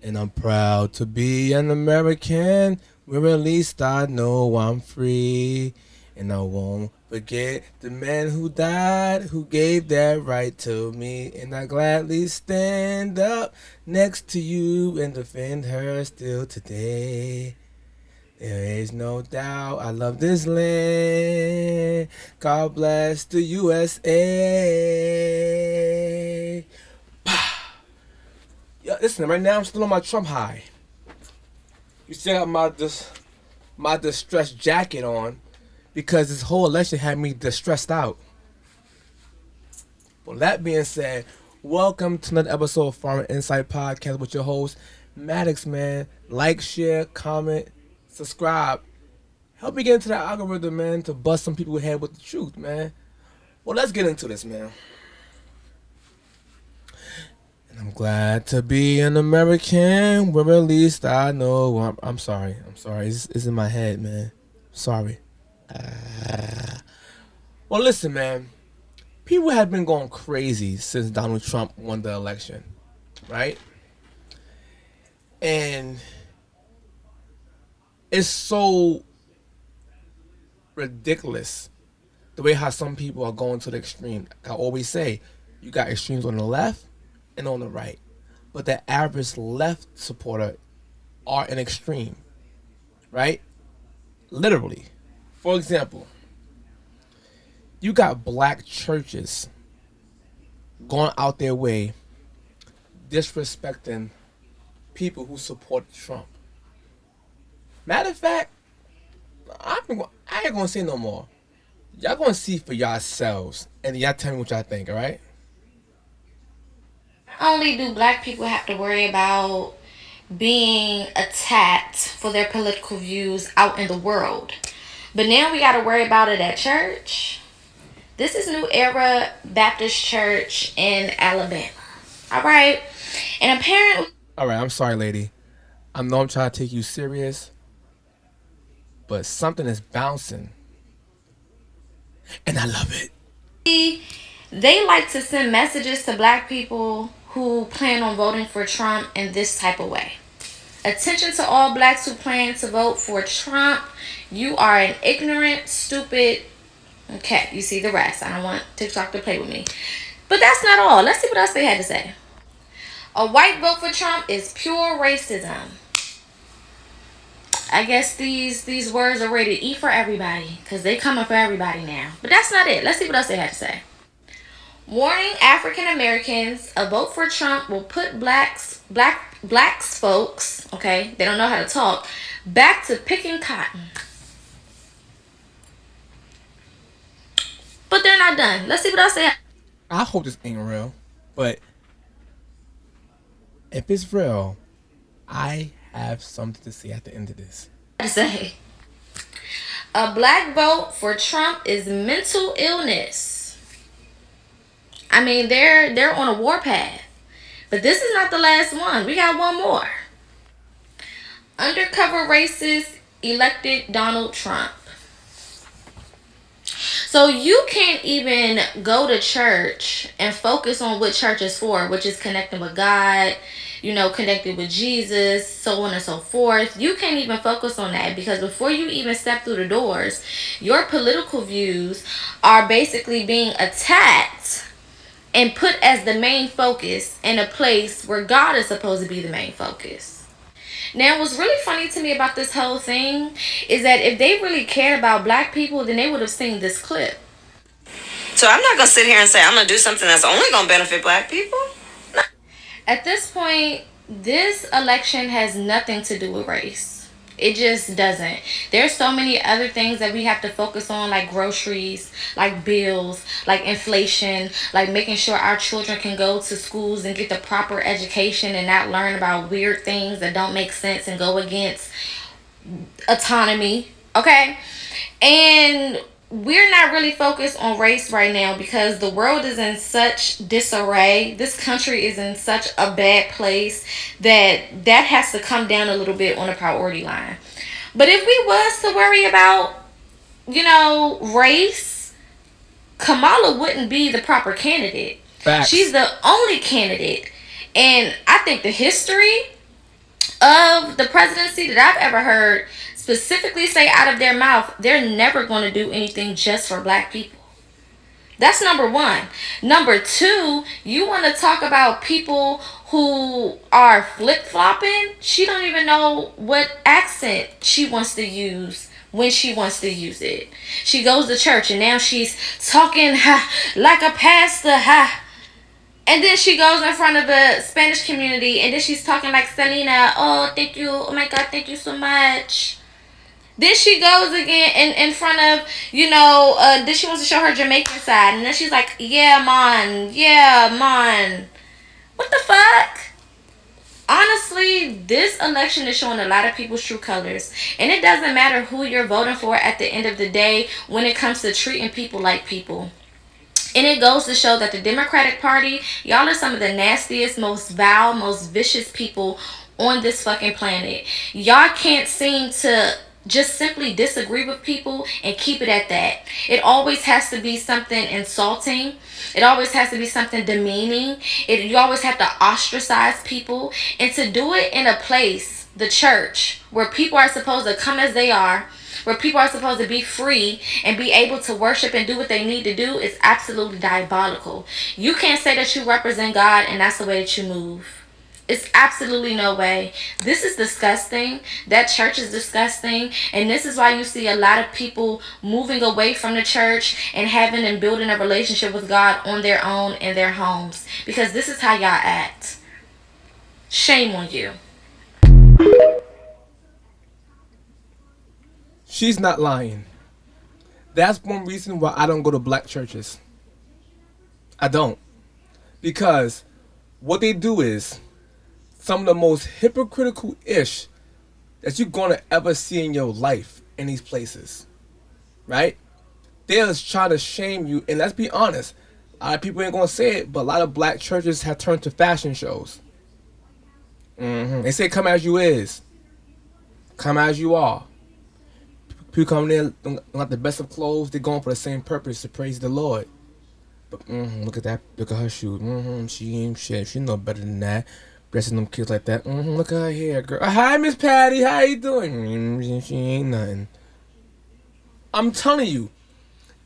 And I'm proud to be an American, where at least I know I'm free. And I won't forget the man who died, who gave that right to me. And I gladly stand up next to you and defend her still today. There is no doubt I love this land. God bless the USA. Yeah, listen, right now I'm still on my Trump high. You see, I got my distressed jacket on because this whole election had me distressed out. Well, that being said, welcome to another episode of Farmer Insight Podcast with your host, Maddox, man. Like, share, comment, subscribe. Help me get into that algorithm, man, to bust some people head with the truth, man. Well, let's get into this, man. And I'm glad to be an American, where at least I know. I'm sorry. I'm sorry. It's in my head, man. Sorry. Well, listen, man. People have been going crazy since Donald Trump won the election, right? And it's so ridiculous the way how some people are going to the extreme. I always say, you got extremes on the left and on the right, but the average left supporter are an extreme, right? Literally. For example, you got black churches going out their way disrespecting people who support Trump. Matter of fact, I ain't gonna say no more. Y'all gonna see for yourselves, and y'all tell me what y'all think. All right? Only do black people have to worry about being attacked for their political views out in the world, but now we got to worry about it at church. This is New Era Baptist Church in Alabama. All right. And apparently, All right. I'm sorry, lady. I know I'm trying to take you serious, but something is bouncing, and I love it. they like to send messages to black people who plan on voting for Trump in this type of way. Attention to all blacks who plan to vote for Trump. You are an ignorant, stupid. Okay, you see the rest. I don't want TikTok to play with me. But that's not all. Let's see what else they had to say. A white vote for Trump is pure racism. I guess these words are ready to eat for everybody because they coming for everybody now. But that's not it. Let's see what else they had to say. Warning African Americans: a vote for Trump will put blacks folks, okay, they don't know how to talk, back to picking cotton. But they're not done. Let's see what else they have I hope this ain't real, but if it's real, I have something to say at the end of this. to say. A black vote for Trump is mental illness. I mean, they're on a warpath. But this is not the last one. We got one more. Undercover racist elected Donald Trump. So you can't even go to church and focus on what church is for, which is connecting with God, connected with Jesus, so on and so forth. You can't even focus on that because before you even step through the doors, your political views are basically being attacked and put as the main focus in a place where God is supposed to be the main focus. Now, what's really funny to me about this whole thing is that if they really cared about black people, then they would have seen this clip. So I'm not gonna sit here and say I'm gonna do something that's only gonna benefit black people. At this point, this election has nothing to do with race. It just doesn't. There's so many other things that we have to focus on, like groceries, like bills, like inflation, like making sure our children can go to schools and get the proper education and not learn about weird things that don't make sense and go against autonomy. Okay? And we're not really focused on race right now because the world is in such disarray. This country is in such a bad place that has to come down a little bit on the priority line. But if we was to worry about, race, Kamala wouldn't be the proper candidate. She's Facts. the only candidate. And I think the history of the presidency that I've ever heard specifically say out of their mouth, they're never going to do anything just for black people. That's number one. Number two, you want to talk about people who are flip flopping. She don't even know what accent she wants to use when she wants to use it. She goes to church and now she's talking like a pastor. And then she goes in front of the Spanish community and then she's talking like Selena. Oh, thank you. Oh my God, thank you so much. Then she goes again in front of, then she wants to show her Jamaican side. And then she's like, yeah, man. Yeah, man. What the fuck? Honestly, this election is showing a lot of people's true colors. And it doesn't matter who you're voting for at the end of the day when it comes to treating people like people. And it goes to show that the Democratic Party, y'all are some of the nastiest, most vile, most vicious people on this fucking planet. Y'all can't seem to just simply disagree with people and keep it at that. It always has to be something insulting. It always has to be something demeaning. You always have to ostracize people. And to do it in a place, the church, where people are supposed to come as they are, where people are supposed to be free and be able to worship and do what they need to do, is absolutely diabolical. You can't say that you represent God and that's the way that you move. It's absolutely no way. This is disgusting. That church is disgusting. And this is why you see a lot of people moving away from the church and having and building a relationship with God on their own in their homes. Because this is how y'all act. Shame on you. She's not lying. That's one reason why I don't go to black churches. I don't. Because what they do is some of the most hypocritical ish that you're gonna ever see in your life in these places. Right? They're just trying to shame you, and let's be honest, a lot of people ain't gonna say it, but a lot of black churches have turned to fashion shows. They say come as you is. Come as you are. People come in, don't got the best of clothes, they're going for the same purpose, to praise the Lord. But look at that, look at her shoes. She ain't shit. She know better than that. Dressing them kids like that. Look at her hair, girl. Hi, Miss Patty. How you doing? She ain't nothing. I'm telling you,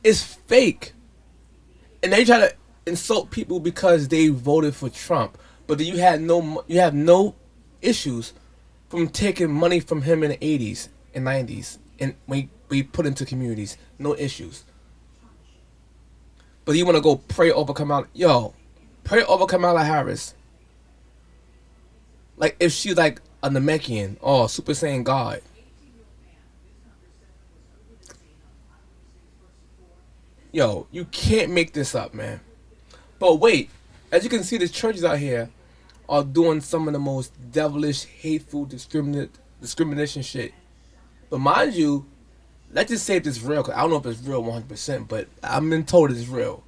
it's fake. And they try to insult people because they voted for Trump, but then you have no issues from taking money from him in the 80s and 90s, and we put into communities, no issues. But you want to go pray over Kamala? Yo, pray over Kamala Harris. Like if she's like a Namekian or Super Saiyan God. Yo, you can't make this up, man. But wait, as you can see, the churches out here are doing some of the most devilish, hateful, discrimination shit. But mind you, let's just say if it's real, cause I don't know if it's real 100%, but I've been told it's real.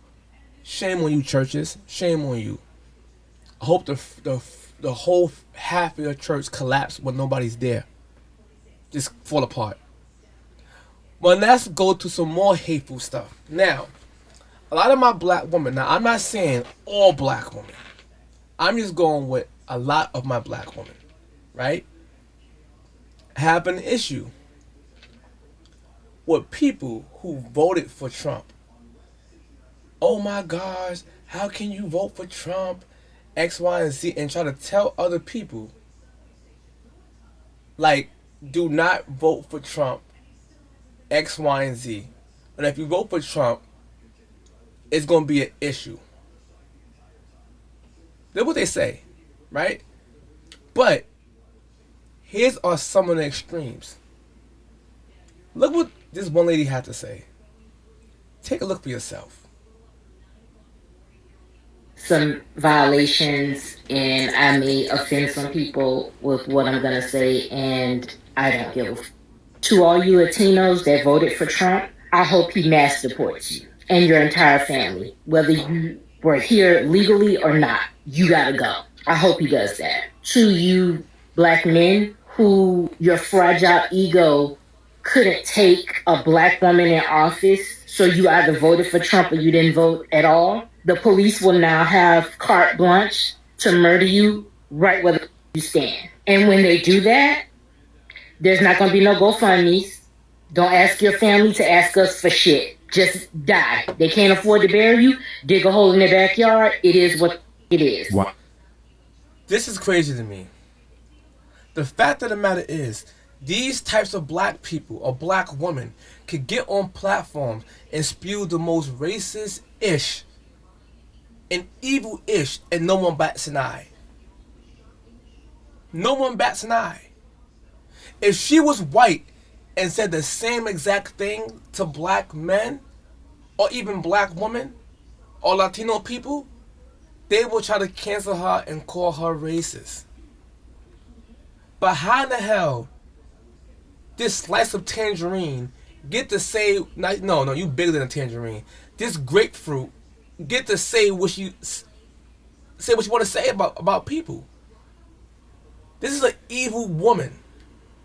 Shame on you, churches. Shame on you. I hope the whole half of your church collapse when nobody's there. Just fall apart. Well, let's go to some more hateful stuff. Now, a lot of my black women, now I'm not saying all black women. I'm just going with a lot of my black women, right? Have an issue with people who voted for Trump. Oh my gosh, how can you vote for Trump? X, Y, and Z, and try to tell other people, like, do not vote for Trump, X, Y, and Z. And if you vote for Trump, it's going to be an issue. That's what they say, right? But here's are some of the extremes. Look what this one lady had to say. Take a look for yourself. Some violations and I may offend some people with what I'm going to say, and I don't give a to all you Latinos that voted for Trump, I hope he mass deports you and your entire family, whether you were here legally or not. You gotta go. I hope he does that. To you black men who your fragile ego couldn't take a black woman in office, so you either voted for Trump or you didn't vote at all. The police will now have carte blanche to murder you right where you stand. And when they do that, there's not going to be no GoFundMe's. Don't ask your family to ask us for shit. Just die. They can't afford to bury you. Dig a hole in their backyard. It is what it is. Wow. This is crazy to me. The fact of the matter is, these types of black people or black women could get on platforms and spew the most racist ish and evil ish, and no one bats an eye. No one bats an eye. If she was white and said the same exact thing to black men or even black women or Latino people, they will try to cancel her and call her racist. But how in the hell this slice of tangerine get to say, no, you bigger than a tangerine. This grapefruit get to say what you want to say about people. This is an evil woman.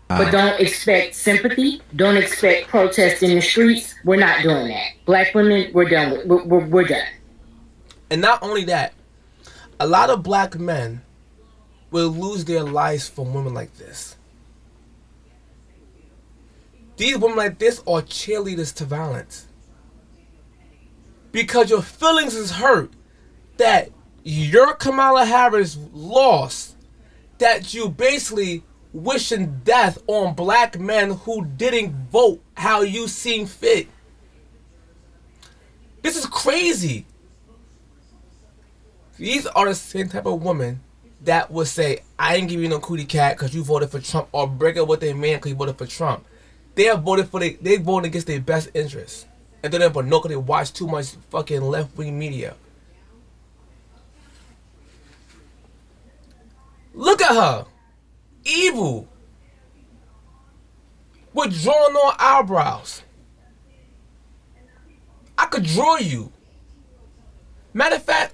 But don't expect sympathy. Don't expect protest in the streets. We're not doing that. Black women, we're done. We're done. And not only that, a lot of black men will lose their lives from women like this. These women like this are cheerleaders to violence. Because your feelings is hurt that your Kamala Harris lost, that you basically wishing death on black men who didn't vote how you seem fit. This is crazy. These are the same type of women that would say, I ain't give you no cootie cat because you voted for Trump, or break up with their man because you voted for Trump. They voted against their best interests. And then but no, because they watch too much fucking left-wing media. Look at her. Evil. With drawn on eyebrows. I could draw you. Matter of fact,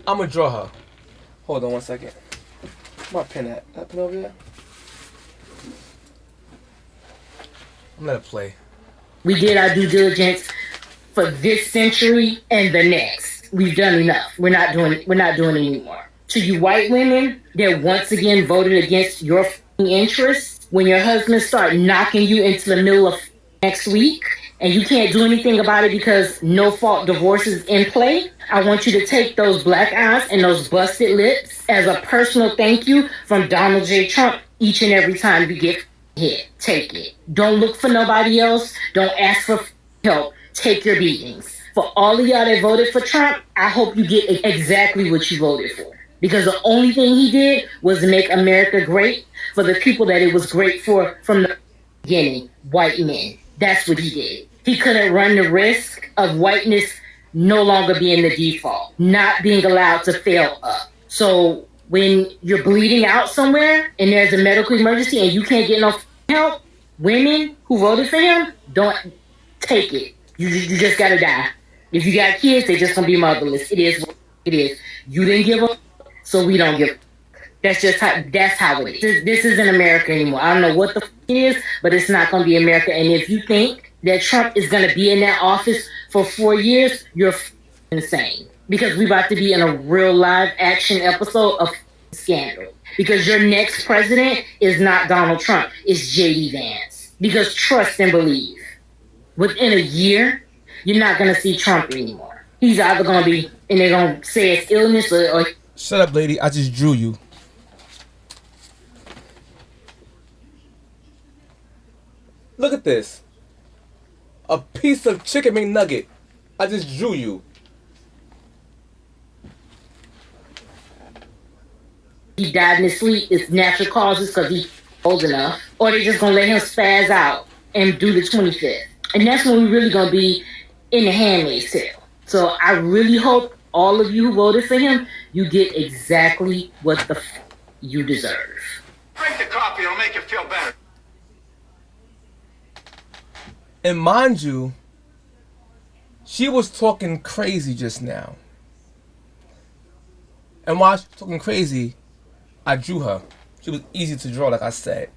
I'm gonna draw her. Hold on 1 second. Where's my pen at? That pen over there? I'm gonna let it play. We did our due diligence for this century and the next. We've done enough. We're not doing anymore. To you white women that once again voted against your interests, when your husbands start knocking you into the middle of next week and you can't do anything about it because no fault divorce is in play, I want you to take those black eyes and those busted lips as a personal thank you from Donald J. Trump each and every time you get hit. Take it. Don't look for nobody else. Don't ask for help. Take your beatings. For all of y'all that voted for Trump, I hope you get exactly what you voted for. Because the only thing he did was make America great for the people that it was great for from the beginning, white men. That's what he did. He couldn't run the risk of whiteness no longer being the default, not being allowed to fail up. So when you're bleeding out somewhere and there's a medical emergency and you can't get no help, women who voted for him, don't take it. You just gotta die. If you got kids, they just gonna be motherless. It is what it is. You didn't give up, so we don't give. That's how it is. This isn't America anymore. I don't know what the it is, but it's not gonna be America. And if you think that Trump is gonna be in that office for 4 years, you're insane. Because we about to be in a real live action episode of scandal. Because your next president is not Donald Trump, it's J.D. Vance. Because trust and believe. Within a year, you're not going to see Trump anymore. He's either going to be, and they're going to say it's illness or... Shut up, lady. I just drew you. Look at this. A piece of chicken McNugget. I just drew you. He died in his sleep. It's natural causes because he's old enough. Or they're just going to let him spaz out and do the 25th. And that's when we're really going to be in the handmaid's tale. So I really hope all of you who voted for him, you get exactly what the you deserve. Drink the coffee, it'll make you feel better. And mind you, she was talking crazy just now. And while she was talking crazy, I drew her. She was easy to draw, like I said.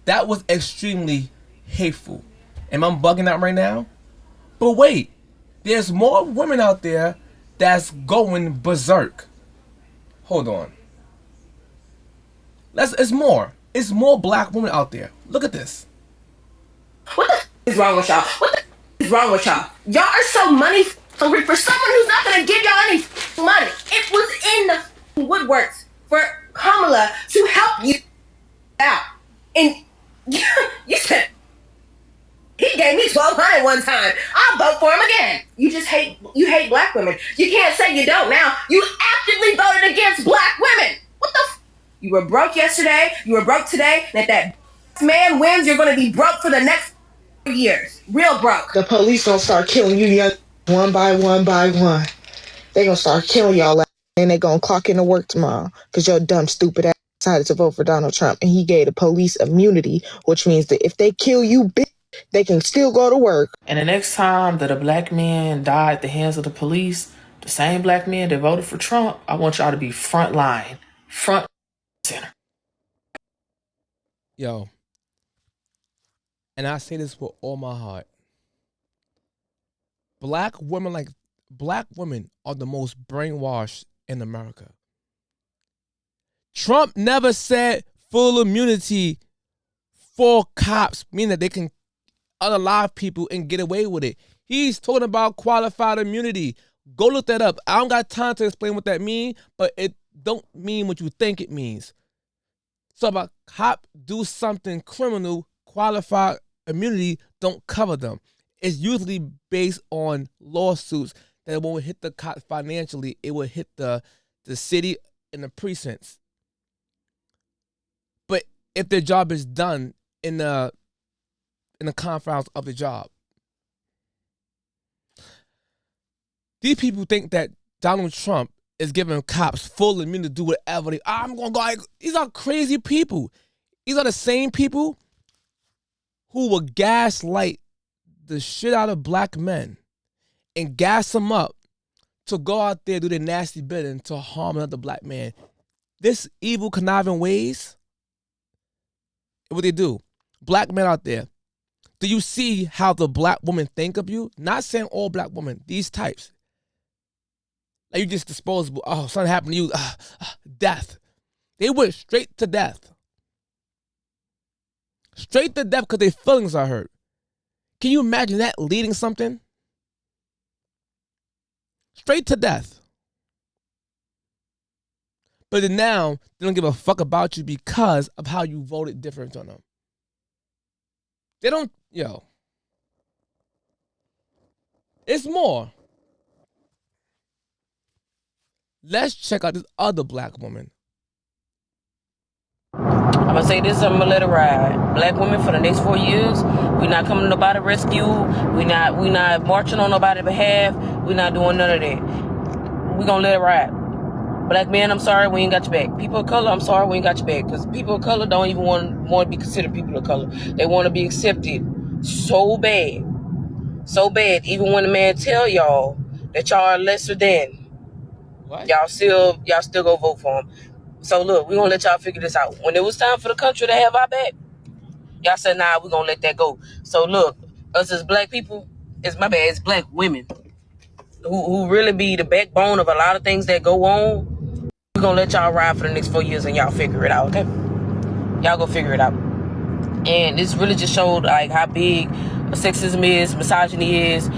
That was extremely hateful. Am I bugging out right now? But wait, there's more women out there that's going berserk. Hold on. It's more. It's more black women out there. Look at this. What the is wrong with y'all? What the is wrong with y'all? Y'all are so money hungry for someone who's not gonna give y'all any money. It was in the woodworks for Kamala to help you out. And you said he gave me $1,200 one time. I'll vote for him again. You hate black women. You can't say you don't now. You actively voted against black women. What the You were broke yesterday, you were broke today, and if that man wins, you're gonna be broke for the next years. Real broke. The police gonna start killing you young one by one by one. They gonna start killing y'all and they gonna clock into work tomorrow because your dumb stupid ass decided to vote for Donald Trump and he gave the police immunity, which means that if they kill you, bitch, they can still go to work. And the next time that a black man died at the hands of the police, the same black men that voted for Trump, I want y'all to be front line, front center. Yo. And I say this with all my heart. Black women are the most brainwashed in America. Trump never said full immunity for cops, meaning that they can unalive people and get away with it. He's talking about qualified immunity. Go look that up. I don't got time to explain what that means, but it don't mean what you think it means. So if a cop do something criminal, qualified immunity don't cover them. It's usually based on lawsuits that won't hit the cop financially. It will hit the city and the precincts. But if their job is done in the confines of the job, these people think that Donald Trump is giving cops full immunity to do whatever I'm gonna go. These are crazy people. These are the same people who will gaslight the shit out of black men and gas them up to go out there do their nasty bidding to harm another black man. This evil, conniving ways, what they do. Black men out there, do you see how the black women think of you? Not saying all black women, these types. Like you just disposable. Oh, something happened to you. Death. They went straight to death. Straight to death because their feelings are hurt. Can you imagine that leading something? Straight to death. But then now, they don't give a fuck about you because of how you voted different on them. They don't, it's more. Let's check out this other black woman. I'm gonna say this, I'm gonna let it ride. Black women for the next 4 years, we not coming to nobody rescue. We not marching on nobody's behalf. We not doing none of that. We gonna let it ride. Black men, I'm sorry, we ain't got your back. People of color, I'm sorry, we ain't got your back. Because people of color don't even want to be considered people of color. They want to be accepted so bad. So bad. Even when the man tell y'all that y'all are lesser than, what? y'all still go vote for him. So look, we gonna let y'all figure this out. When it was time for the country to have our back, y'all said, nah, we gonna let that go. So look, us as black people, it's black women who really be the backbone of a lot of things that go on. We're gonna let y'all ride for the next 4 years and y'all figure it out, okay? Y'all go figure it out. And this really just showed like how big sexism is, misogyny is,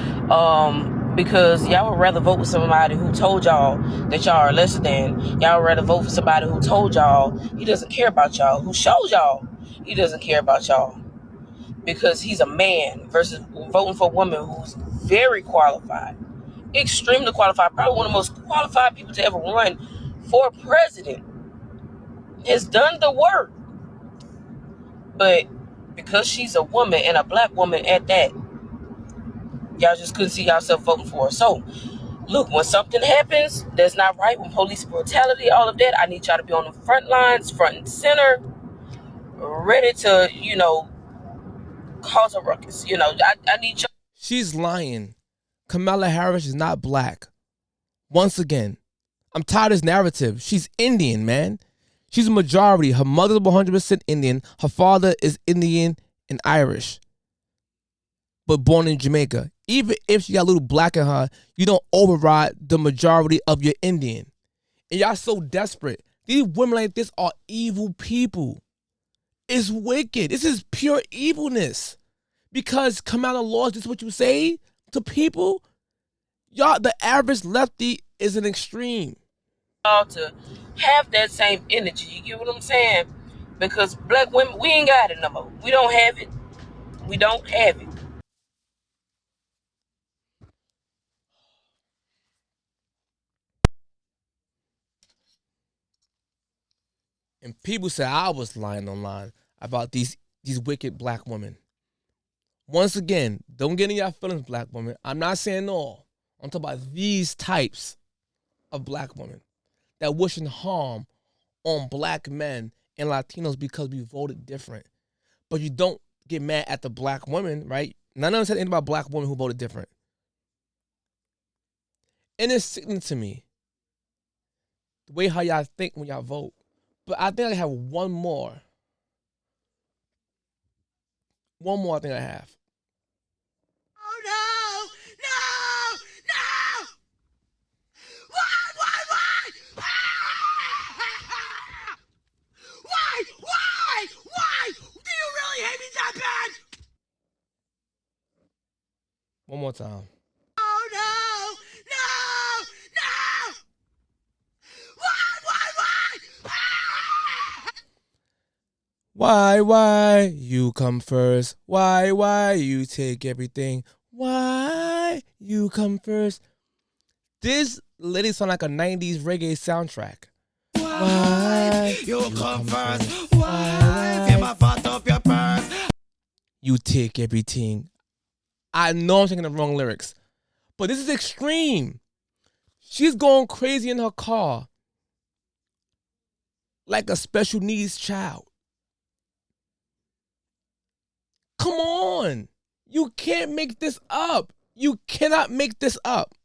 because y'all would rather vote with somebody who told y'all that y'all are lesser than. Y'all would rather vote for somebody who told y'all he doesn't care about y'all, who shows y'all he doesn't care about y'all because he's a man, versus voting for a woman who's very qualified, extremely qualified, probably one of the most qualified people to ever run for president, has done the work. But because she's a woman and a black woman at that, y'all just couldn't see yourself voting for her. So look, when something happens that's not right, when police brutality, all of that, I need y'all to be on the front lines, front and center, ready to, cause a ruckus. I need y'all. She's lying. Kamala Harris is not black. Once again, I'm tired of this narrative. She's Indian, man. She's a majority. Her mother's 100% Indian. Her father is Indian and Irish, but born in Jamaica. Even if she got a little black in her, you don't override the majority of your Indian. And y'all so desperate These women like this are evil people. It's wicked. This is pure evilness. Because Kamala laws, this is what you say to people. Y'all, the average lefty is an extreme. To have that same energy. You get what I'm saying? Because black women, we ain't got it no more. We don't have it. We don't have it. And people say I was lying online about these wicked black women. Once again, don't get in your feelings, black women. I'm not saying all. I'm talking about these types of black women that wishing harm on black men and Latinos because we voted different. But you don't get mad at the black women, right? None of us said anything about black women who voted different. And it's sickening to me the way how y'all think when y'all vote. But I think I have one more. One more I think I have. Oh no! No! No! Why? Why? Do you really hate me that bad? One more time. Oh no! No! No! Why, you come first? Why, you take everything? Why, you come first? This literally sound like a 90s reggae soundtrack. Why, You come first. Why? If my fat up your purse. you take everything? I know I'm singing the wrong lyrics, but this is extreme. She's going crazy in her car like a special needs child. Come on. You can't make this up. You cannot make this up.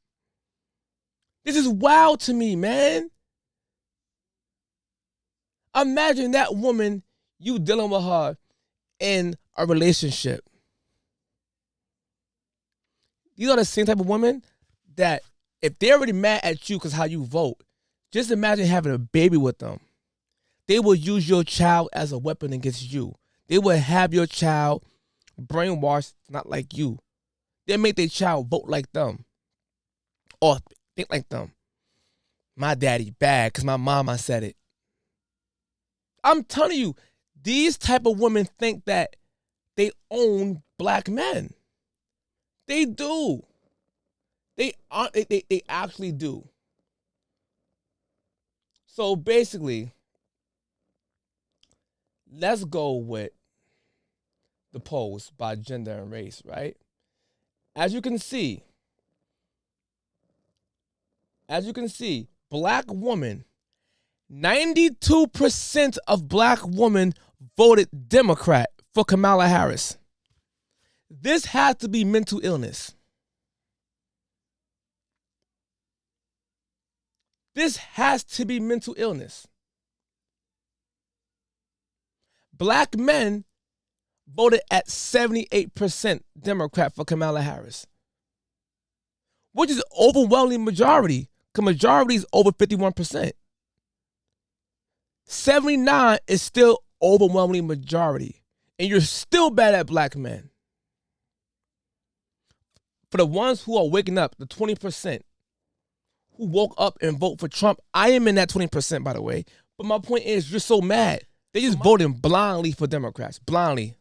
This is wild to me, man. Imagine that woman, you dealing with her in a relationship. These are the same type of women that if they're already mad at you because how you vote, just imagine having a baby with them. They will use your child as a weapon against you. They will have your child brainwashed, not like you. They make their child vote like them or think like them. My daddy bad because my mama said it. I'm telling you, these type of women think that they own black men. They do. They actually do. So basically, let's go with the polls by gender and race, right? As you can see, black women, 92% of black women voted Democrat for Kamala Harris. This has to be mental illness. This has to be mental illness. Black men voted at 78% Democrat for Kamala Harris, which is overwhelming majority, because majority is over 51%. 79 is still overwhelming majority, and you're still bad at black men. For the ones who are waking up, the 20% who woke up and vote for Trump, I am in that 20%, by the way. But my point is, you're so mad. They just voting blindly for Democrats, blindly.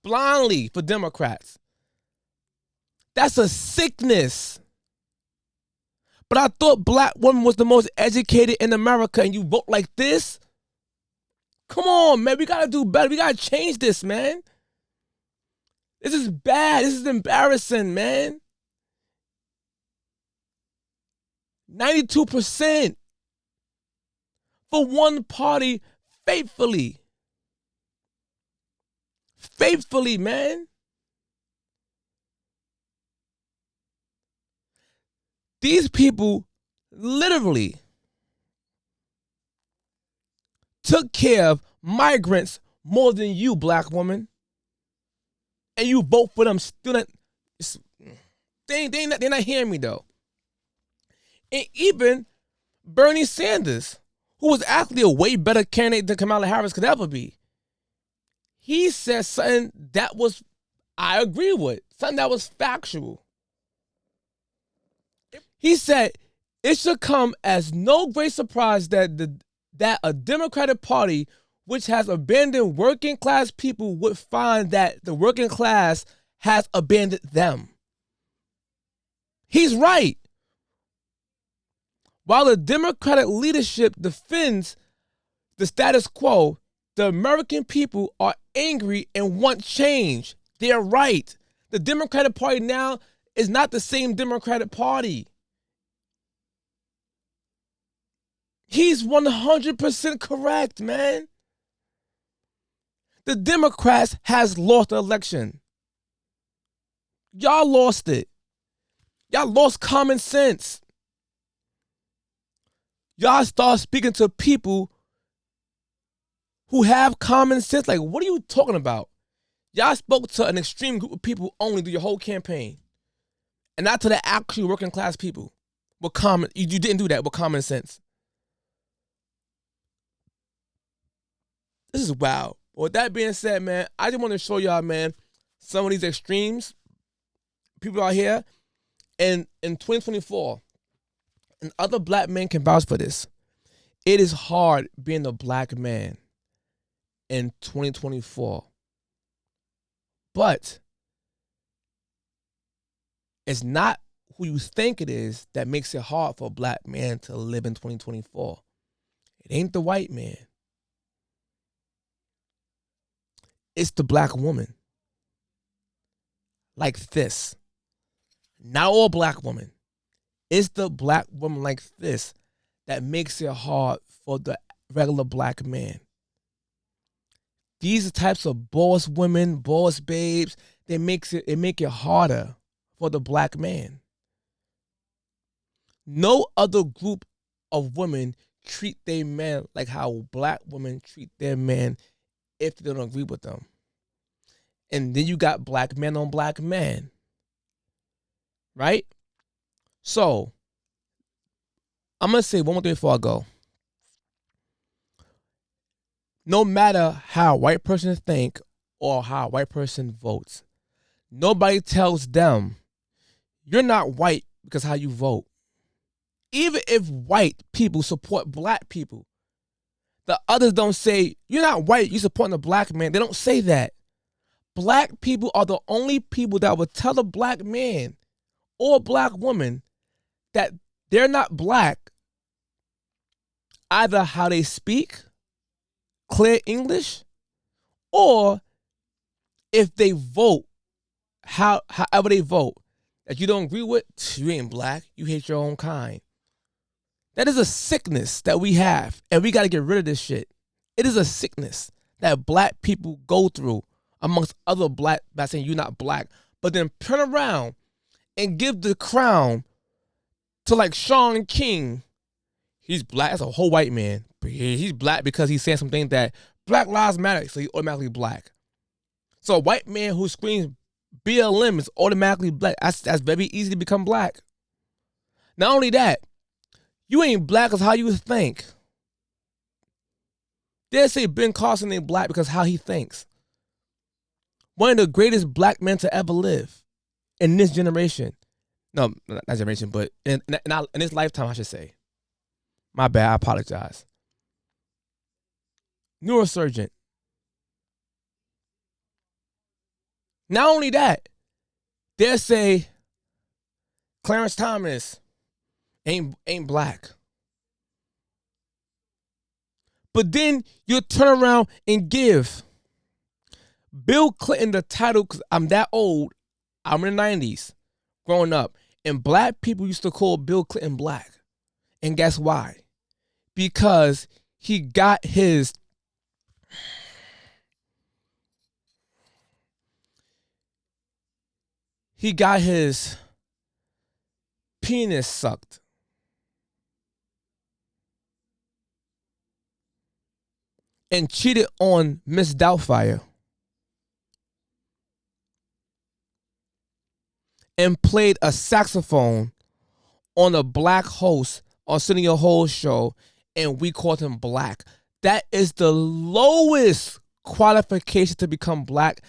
Blindly for Democrats. That's a sickness. But I thought black women was the most educated in America, and you vote like this? Come on, man. We got to do better. We got to change this, man. This is bad. This is embarrassing, man. 92% for one party faithfully. Faithfully, man. These people literally took care of migrants more than you, black woman. And you vote for them student. they're not hearing me though. And even Bernie Sanders, who was actually a way better candidate than Kamala Harris could ever be, he said something that was, I agree with, something that was factual. He said it should come as no great surprise that a Democratic Party which has abandoned working class people would find that the working class has abandoned them. He's right. While the Democratic leadership defends the status quo, the American people are angry and want change. They're right. The Democratic Party now is not the same Democratic Party. He's 100% correct, man. The Democrats has lost the election. Y'all lost it. Y'all lost common sense. Y'all start speaking to people who have common sense. Like, what are you talking about? Y'all spoke to an extreme group of people only through your whole campaign. And not to the actual working class people. You didn't do that with common sense. This is wild. With that being said, man, I just want to show y'all, man, some of these extremes, people out here, and in 2024, and other black men can vouch for this, it is hard being a black man in 2024. But it's not who you think it is that makes it hard for a black man to live in 2024. It ain't the white man. It's the black woman. Like this. Not all black women. It's the black woman like this that makes it hard for the regular black man. These types of boss women, boss babes, they make it harder for the black man. No other group of women treat their men like how black women treat their men if they don't agree with them. And then you got black men on black men. Right? So, I'm going to say one more thing before I go. No matter how a white person think or how a white person votes, nobody tells them you're not white because how you vote. Even if white people support black people, the others don't say, you're not white, you supporting a black man. They don't say that. Black people are the only people that will tell a black man or a black woman that they're not black, either how they speak, clear English, or if they vote, however they vote, that you don't agree with, you ain't black, you hate your own kind. That is a sickness that we have, and we got to get rid of this shit. It is a sickness that black people go through amongst other black, by saying you're not black, but then turn around and give the crown to like Sean King. He's black, that's a whole white man. But he's black because he's saying something that Black Lives Matter, so he's automatically black. So a white man who screams BLM is automatically black. That's very easy to become black. Not only that, you ain't black as how you think. They say Ben Carson ain't black because how he thinks. One of the greatest black men to ever live in this generation. No, not generation, but in this lifetime, I should say. My bad, I apologize. Neurosurgeon. Not only that, they say Clarence Thomas ain't black. But then you turn around and give Bill Clinton the title, because I'm that old. I'm in the 90s, growing up. And black people used to call Bill Clinton black. And guess why? Because he got his penis sucked. And cheated on Miss Doubtfire. and played a saxophone on a black host on Arsenio Hall's show, and we called him black. That is the lowest qualification to become black.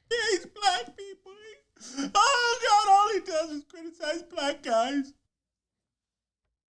He hates black people. Oh God, all he does is criticize black guys.